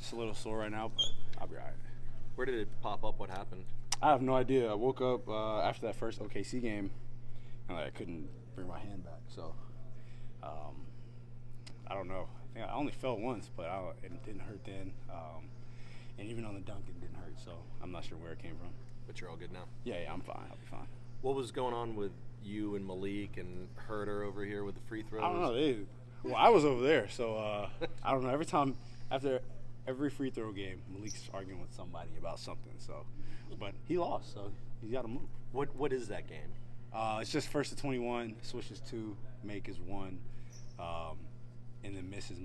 Just a little sore right now, but I'll be all right. Where did it pop up? What happened? I have no idea. I woke up after that first OKC game, and I couldn't bring my hand back. So I don't know. I think I only fell once, but it didn't hurt then. And even on the dunk, it didn't hurt. So I'm not sure where it came from. But you're all good now? Yeah, I'm fine. I'll be fine. What was going on with you and Malik and Herder over here with the free throws? I don't know. I was over there, so I don't know. Every time after every free throw game, Malik's arguing with somebody about something. So, but he lost, so he's got to move. What is that game? It's just first to 21, switch is 2, make is 1, and then miss is -1.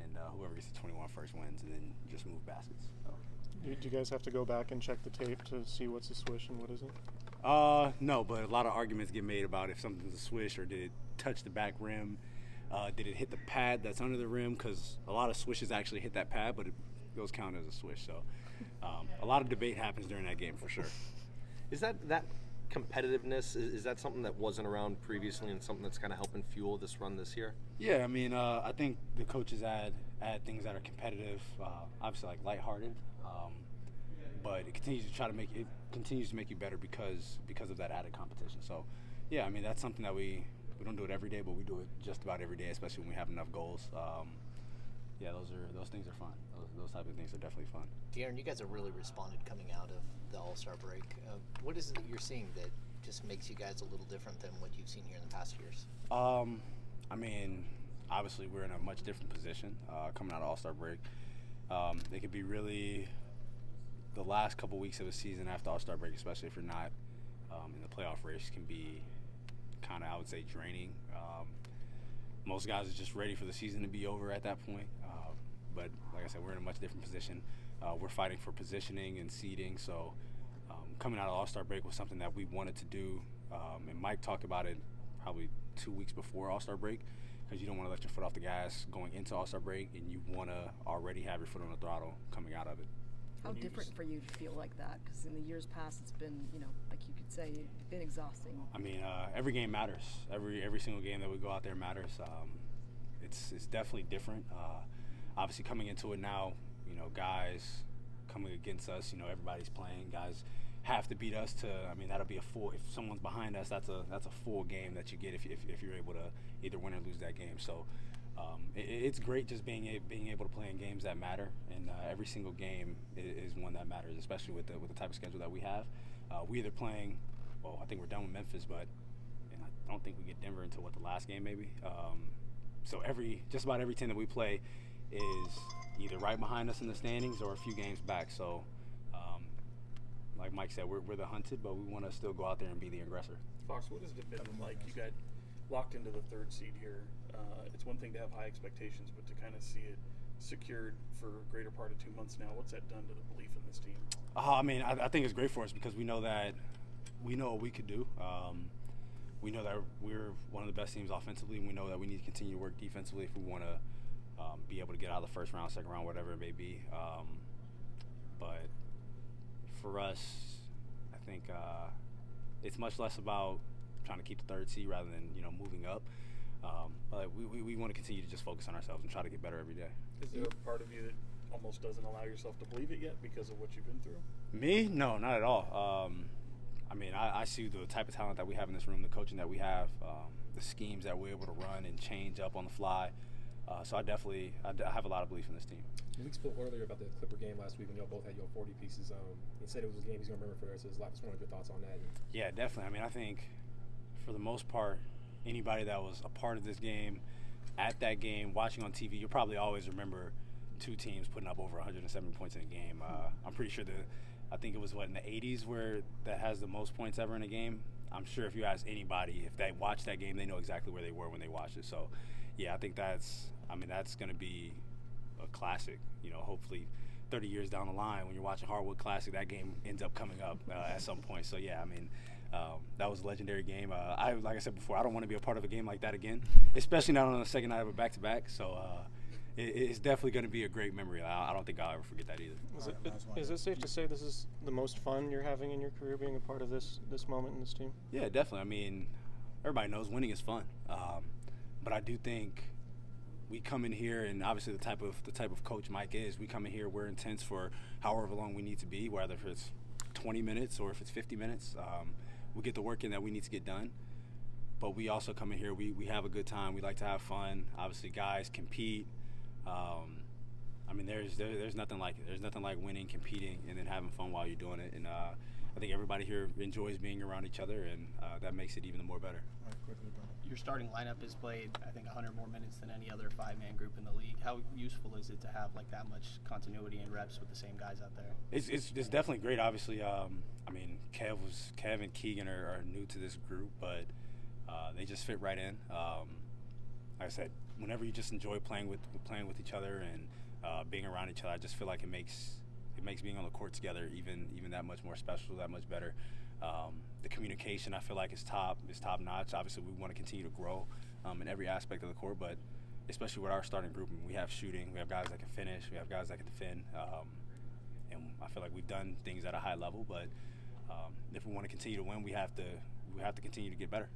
And whoever gets to 21 first wins, and then just move baskets. So. Do you guys have to go back and check the tape to see what's a swish and what isn't? No, but a lot of arguments get made about if something's a swish or did it touch the back rim. Did it hit the pad that's under the rim? Because a lot of swishes actually hit that pad, but those count as a swish. So a lot of debate happens during that game for sure. Is that competitiveness, is that something that wasn't around previously and something that's kind of helping fuel this run this year? Yeah, I mean, I think the coaches add things that are competitive, obviously like lighthearted, but it continues to make you better because of that added competition. So, yeah, I mean that's something that we don't do it every day, but we do it just about every day, especially when we have enough goals. Yeah, those things are fun. Those type of things are definitely fun. De'Aaron, you guys have really responded coming out of the All-Star break. What is it that you're seeing that just makes you guys a little different than what you've seen here in the past years? I mean, obviously we're in a much different position coming out of All-Star break. It could be really the last couple weeks of the season after All-Star break, especially if you're not in the playoff race, can be kind of, I would say, draining. Most guys are just ready for the season to be over at that point. But like I said, we're in a much different position. We're fighting for positioning and seeding. So coming out of All-Star break was something that we wanted to do. And Mike talked about it probably 2 weeks before All-Star break, because you don't want to let your foot off the gas going into All-Star break, and you want to already have your foot on the throttle coming out of it. How different for you to feel like that? Because in the years past, it's been, like you could say, it's been exhausting. I mean, every game matters. Every single game that we go out there matters. It's definitely different. Obviously, coming into it now, guys coming against us, everybody's playing. Guys have to beat us that'll be a full. If someone's behind us, that's a full game that you get if you're able to either win or lose that game. So. It's great just being able to play in games that matter, and every single game is one that matters, especially with the type of schedule that we have. We either playing, I think we're done with Memphis, but I don't think we get Denver until the last game maybe. So just about every team that we play is either right behind us in the standings or a few games back. So, like Mike said, we're the hunted, but we want to still go out there and be the aggressor. Fox, what has it been like? You got locked into the 3rd seed here. It's one thing to have high expectations, but to kind of see it secured for a greater part of 2 months now, what's that done to the belief in this team? I think it's great for us because we know what we could do. We know that we're one of the best teams offensively, and we know that we need to continue to work defensively if we want to be able to get out of the first round, second round, whatever it may be. But for us, I think it's much less about trying to keep the 3rd seed rather than moving up. But we want to continue to just focus on ourselves and try to get better every day. Is there a part of you that almost doesn't allow yourself to believe it yet because of what you've been through? Me? No, not at all. I see the type of talent that we have in this room, the coaching that we have, the schemes that we're able to run and change up on the fly. So I have a lot of belief in this team. Malik spoke earlier about the Clipper game last week when y'all both had your 40 pieces. He said it was a game he's going to remember for the rest of his life. Just wanted your thoughts on that. Yeah, definitely. I think for the most part, anybody that was a part of this game, at that game, watching on TV, you'll probably always remember 2 teams putting up over 170 points in a game. I'm pretty sure I think it was in the 80s where that has the most points ever in a game. I'm sure if you ask anybody, if they watched that game, they know exactly where they were when they watched it. So, yeah, I think that's going to be a classic. Hopefully 30 years down the line when you're watching Hardwood Classic, that game ends up coming up at some point. So, yeah, that was a legendary game. Like I said before, I don't want to be a part of a game like that again, especially not on the second night of a back-to-back. So it's definitely going to be a great memory. I don't think I'll ever forget that either. Is it safe to say this is the most fun you're having in your career being a part of this moment in this team? Yeah, definitely. Everybody knows winning is fun. But I do think we come in here, and obviously the type of coach Mike is, we come in here, we're intense for however long we need to be, whether it's 20 minutes or if it's 50 minutes. We get the work in that we need to get done. But we also come in here, we have a good time. We like to have fun. Obviously, guys compete. I mean, there's nothing like it. There's nothing like winning, competing, and then having fun while you're doing it. And I think everybody here enjoys being around each other, and that makes it even more better. All right, quickly, Brian. Your starting lineup has played, I think, 100 more minutes than any other five-man group in the league. How useful is it to have like that much continuity and reps with the same guys out there? It's definitely great. Obviously, I mean, Kev and Keegan are new to this group, but they just fit right in. Like I said, whenever you just enjoy playing with each other and being around each other, I just feel like it makes being on the court together even that much more special, that much better. The communication, I feel like, is top notch. Obviously, we want to continue to grow in every aspect of the court, but especially with our starting group, we have shooting, we have guys that can finish, we have guys that can defend, and I feel like we've done things at a high level. But if we want to continue to win, we have to continue to get better.